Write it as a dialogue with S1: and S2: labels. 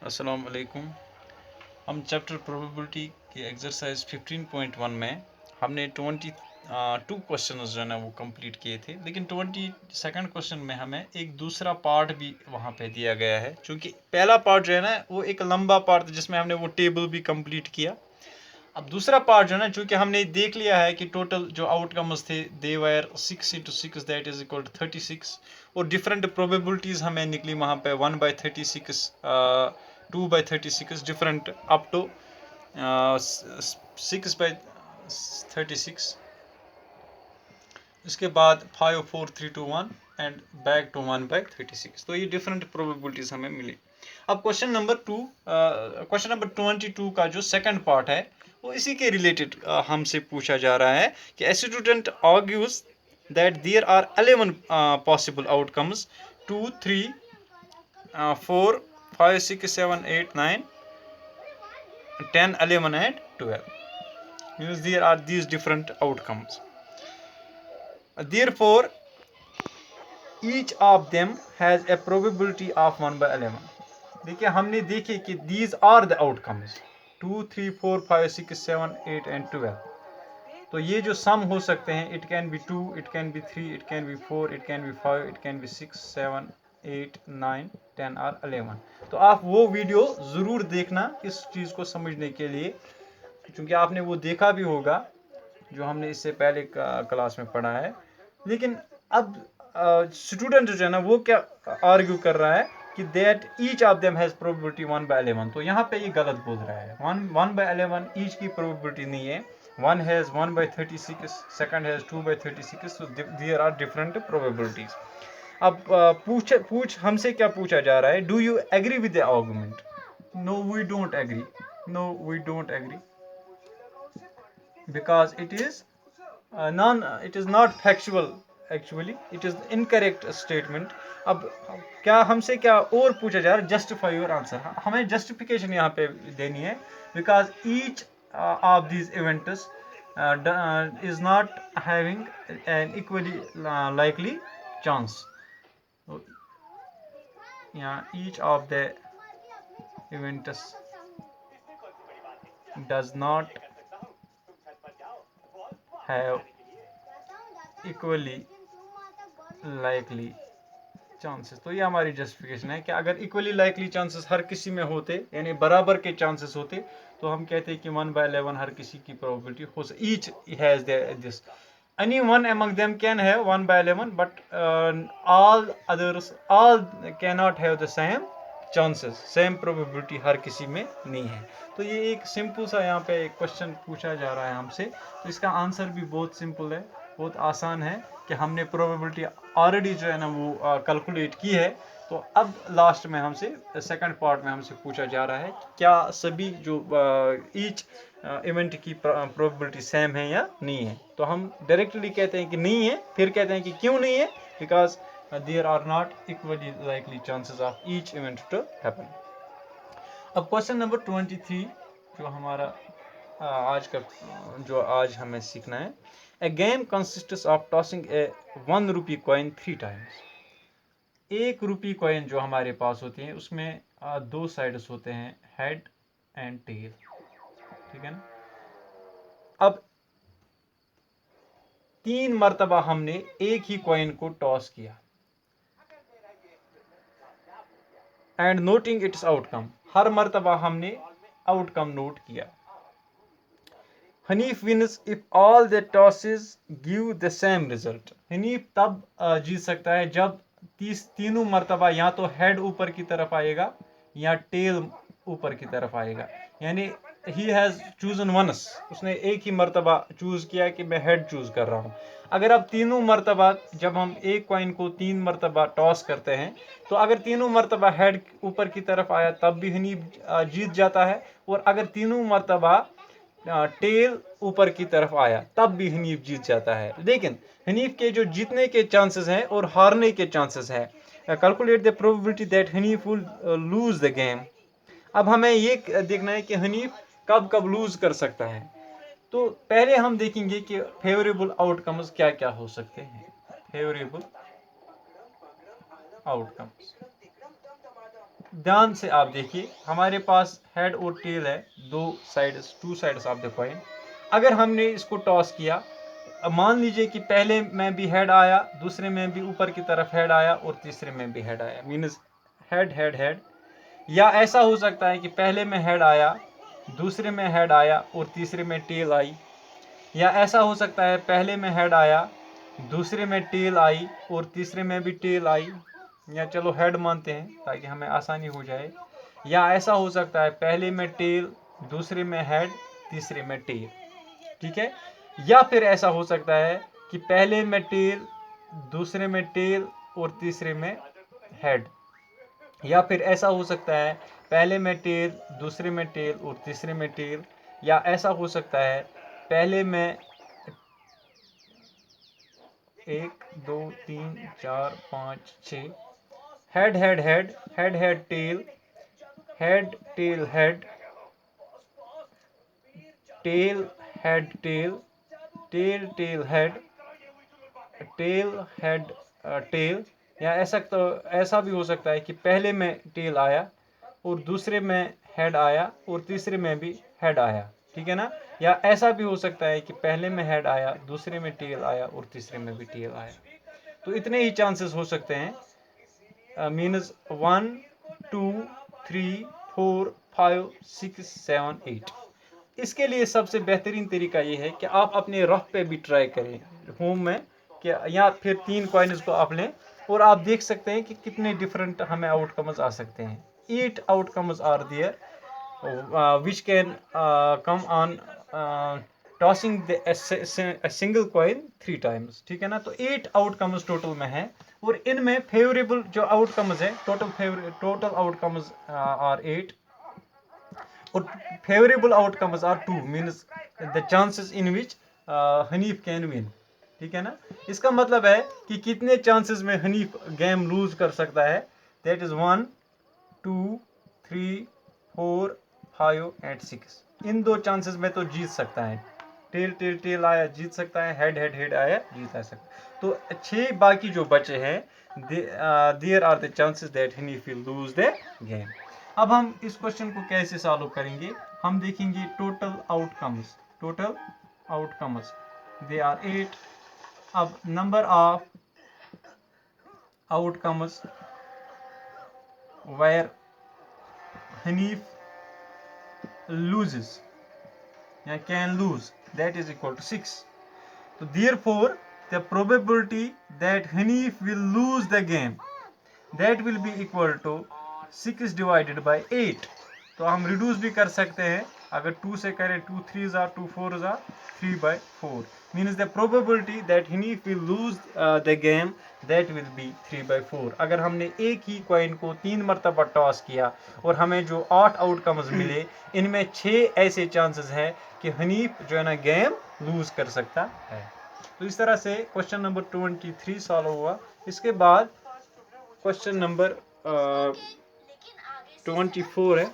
S1: अस्सलाम वालेकुम। हम चैप्टर प्रोबेबिलिटी के एक्सरसाइज 15.1 में हमने 22 क्वेश्चन जो है ना वो कंप्लीट किए थे, लेकिन 22nd क्वेश्चन में हमें एक दूसरा पार्ट भी वहाँ पे दिया गया है। क्योंकि पहला पार्ट जो है ना वो एक लंबा पार्ट था जिसमें हमने वो टेबल भी कंप्लीट किया। अब दूसरा पार्ट जो है ना, चूँकि हमने देख लिया है कि टोटल जो आउटकम्स थे दे वर 6 × 6 दैट इज इक्वल टू 36, और डिफरेंट प्रोबेबिलिटीज़ हमें निकली वहाँ पे 1/36, 2/36, डिफरेंट अप टू 6/36, इसके बाद 5 4 3 2 1 एंड बैक टू 1/36। तो ये डिफरेंट प्रोबेबिलिटीज़ हमें मिली। अब क्वेश्चन नंबर 22 का जो सेकंड पार्ट है वो इसी के रिलेटेड हमसे पूछा जा रहा है कि a student argues that there are 11 possible outcomes 2 3 4 5 6 7 8 9 10 11 and 12 means there are these different outcomes. Therefore each of them has a probability of 1/11. देखिए हमने देखे कि these are the outcomes 2 3 4 5 6 7 8 and 12। तो ये जो सम हो सकते हैं, it can be 2, it can be 3, it can be 4, it can be 5, it can be 6 7 8 9 10 और 11। तो आप वो वीडियो ज़रूर देखना इस चीज़ को समझने के लिए, क्योंकि आपने वो देखा भी होगा जो हमने इससे पहले क्लास में पढ़ा है। लेकिन अब स्टूडेंट जो है ना वो क्या आर्ग्यू कर रहा है कि that each of them has probability 1/11। तो यहाँ पे ये गलत बोल रहा है। 1/11 ईच की प्रोबेबिलिटी नहीं है। One has 1/36, second has 2/36, so there are different probabilities. अब पूछ हमसे क्या पूछा जा रहा है, do you agree with the argument? No we don't agree, no we don't agree, because it is it is not factual, actually it is incorrect statement. अब क्या हमसे क्या और पूछा जा रहा है, जस्टिफाई योर आंसर। हमें जस्टिफिकेशन यहाँ पे देनी है, because each of these events is not having an equally likely chance. So, yeah, each of the events does not have equally likely chances. तो ये हमारी जस्टिफिकेशन है कि अगर इक्वली लाइकली चांसेस हर किसी में होते, यानी बराबर के चांसेस होते, तो हम कहते हैं कि 1/11 हर किसी की प्रोबेबिलिटी हो सकती। Each has this, any one among them can have 1/11, but all others all cannot have the same chances, same probability हर किसी में नहीं है। तो ये एक सिंपल सा यहाँ पे क्वेश्चन पूछा जा रहा है हमसे। तो इसका आंसर भी बहुत सिंपल है, बहुत आसान है कि हमने प्रोबेबिलिटी ऑलरेडी जो है ना वो कैलकुलेट की है। तो अब लास्ट में हमसे सेकंड पार्ट में हमसे पूछा जा रहा है क्या सभी जो ईच इवेंट की प्रोबेबिलिटी सेम है या नहीं है। तो हम डायरेक्टली कहते हैं कि नहीं है, फिर कहते हैं कि क्यों नहीं है, because there are not equally likely chances of each event to happen. अब क्वेश्चन नंबर 23 जो हमारा आज का जो आज हमें सीखना है, a game consists of tossing a 1 rupee coin 3 times. 1 rupee coin जो हमारे पास होती है उसमें दो साइड्स होते हैं, हेड एंड टेल, ठीक है ना। अब 3 मरतबा हमने एक ही कॉइन को टॉस किया एंड नोटिंग इट्स आउटकम, हर मरतबा हमने आउटकम नोट किया। Hanif wins if all the tosses give the same result. Hanif तब जीत सकता है जब तीनों मरतबा या तो हेड ऊपर की तरफ आएगा या टेल ऊपर की तरफ आएगा। यानी ही हैज़ चूजन वंस, उसने एक ही मरतबा चूज किया कि मैं हेड चूज कर रहा हूँ। अगर अब तीनों मरतबा, जब हम एक कॉइन को 3 मरतबा टॉस करते हैं, तो अगर तीनों मरतबा हेड ऊपर की तरफ आया तब भी हनीफ जीत जाता है, और अगर तीनों मरतबा टेल ऊपर की तरफ आया तब भी हनीफ जीत जाता है। लेकिन हनीफ के जो जीतने के चांसेस हैं और हारने के चांसेस हैं, calculate the probability that Hanif will lose the game. अब हमें ये देखना है कि हनीफ कब कब लूज कर सकता है। तो पहले हम देखेंगे कि फेवरेबल आउटकम्स क्या क्या हो सकते हैं। फेवरेबल आउटकम्स, ध्यान से आप देखिए, हमारे पास हेड और टेल है, two sides of the coin. अगर हमने इसको टॉस किया, मान लीजिए कि पहले में भी हेड आया, दूसरे में भी ऊपर की तरफ हेड आया और तीसरे में भी हेड आया, मीन्स हेड हेड हेड। या ऐसा हो सकता है कि पहले में हेड आया, दूसरे में हेड आया और तीसरे में टेल आई। या ऐसा हो सकता है पहले में हेड आया, दूसरे में टेल आई और तीसरे में भी टेल आई। या चलो हेड मानते हैं ताकि हमें आसानी हो जाए। या ऐसा हो सकता है पहले में टेल, दूसरे में हेड, तीसरे में टेल, ठीक है। या फिर ऐसा हो सकता है कि पहले में टेल, दूसरे में टेल और तीसरे में हेड। या फिर ऐसा हो सकता है पहले में टेल, दूसरे में टेल और तीसरे में टेल। या ऐसा हो सकता है पहले में 1 2 3 4 5 6 head head head head head tail, head tail head, tail head tail, tail tail head, tail head tail. या ऐसा भी हो सकता है कि पहले में टेल आया और दूसरे में हेड आया और तीसरे में भी हेड आया, ठीक है ना। या ऐसा भी हो सकता है कि पहले में हेड आया, दूसरे में टेल आया और तीसरे में भी टेल आया। तो इतने ही चांसेस हो सकते हैं, मीन्स 1 2 3 4 5 6 7 8। इसके लिए सबसे बेहतरीन तरीका ये है कि आप अपने रफ पे भी ट्राई करें होम में, कि या फिर 3 कॉइन्स को आप लें और आप देख सकते हैं कि कितने डिफरेंट हमें आउटकम्स आ सकते हैं। 8 outcomes are there which can come on tossing single coin 3 times, ठीक है ना। तो 8 आउटकम्स टोटल में है और इनमें फेवरेबल जो आउटकम्स है, टोटल आउटकम्स आर 8 और favourable outcomes are 2, means the chances in which Hanif can win, ठीक है ना। इसका मतलब है कि कितने चांसेस में हनीफ गेम लूज कर सकता है, that is 1 2 3 4 5 and 6। In 2 chances में तो जीत सकता है। टेल टेल टेल आया जीत सकता है, हेड हेड हेड आया जीत सकता है। तो 6 बाकी जो बचे हैं, there are the chances that Hanif will lose the game. अब हम इस क्वेश्चन को कैसे सॉल्व करेंगे, हम देखेंगे टोटल आउटकम्स दे आर 8। अब number of outcomes where Hanif loses या can lose, that is equal to 6. So therefore the probability that Hanif will lose the game, that will be equal to 6 divided by 8. तो हम reduce भी कर सकते हैं, अगर 2 से करें 2 3 2 4 3/4 means the probability that Hanif will lose the game, that will be 3/4। अगर हमने एक ही कॉइन को 3 मरतबा टॉस किया और हमें जो 8 आउटकम्स मिले, इनमें 6 ऐसे चांसेस हैं कि हनीफ जो है ना गेम लूज कर सकता है। तो इस तरह से क्वेश्चन नंबर 23 सॉल्व हुआ। इसके बाद क्वेश्चन नंबर 24 है।